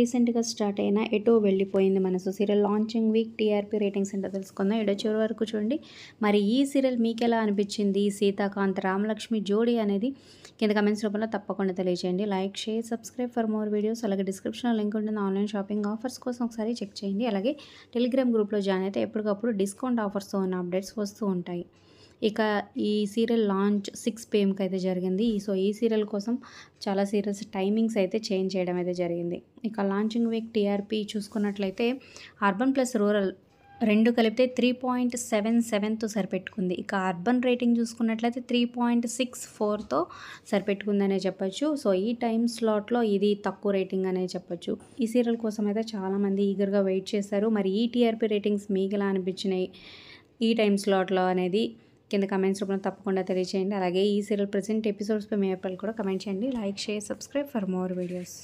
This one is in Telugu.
రీసెంట్గా స్టార్ట్ అయిన ఎటో వెళ్ళిపోయింది మనసు serial launching week TRP ratings ఏంటో తెలుసుకుందాం. ఎడో చివరి వరకు చూడండి. మరి ఈ సీరియల్ మీకు ఎలా అనిపించింది? సీతాకాంత్ రామలక్ష్మి జోడీ అనేది కింద కమెంట్స్ రూపంలో తప్పకుండా తెలియజేయండి. Like, share, subscribe for more videos. అలాగే డిస్క్రిప్షన్లో లింక్ ఉంటుంది. ఆన్లైన్ షాపింగ్ ఆఫర్స్ కోసం ఒకసారి చెక్ చేయండి. అలాగే టెలిగ్రామ్ గ్రూప్లో జాయిన్ అయితే ఎప్పటికప్పుడు డిస్కౌంట్ ఆఫర్స్తో ఉన్న అప్డేట్స్ వస్తూ ఉంటాయి. ఇక ఈ సీరియల్ లాంచ్ 6 PM అయితే జరిగింది. సో ఈ సీరియల్ కోసం చాలా సీరియల్స్ టైమింగ్స్ అయితే చేంజ్ చేయడం అయితే జరిగింది. ఇక లాంచింగ్ వీక్ టీఆర్పీ చూసుకున్నట్లయితే అర్బన్ ప్లస్ రూరల్ 2 కలిపితే 3.77తో సరిపెట్టుకుంది. ఇక అర్బన్ రేటింగ్ చూసుకున్నట్లయితే 3.64తో సరిపెట్టుకుందనే చెప్పొచ్చు. సో ఈ టైం స్లాట్లో ఇది తక్కువ రేటింగ్ అనే చెప్పొచ్చు. ఈ సీరియల్ కోసం అయితే చాలామంది ఈగర్గా వెయిట్ చేశారు. మరి ఈ టీఆర్పీ రేటింగ్స్ మీకు ఎలా అనిపించినాయి ఈ టైం స్లాట్లో అనేది కింద కమెంట్స్ రూపంలో తప్పకుండా తెలియజేయండి. అలాగే ఈ సీరియల్ ప్రెజెంట్ ఎపిసోడ్స్పై మీ అభిప్రాయాలు కూడా కమెంట్ చేయండి. Like, share, subscribe for more videos.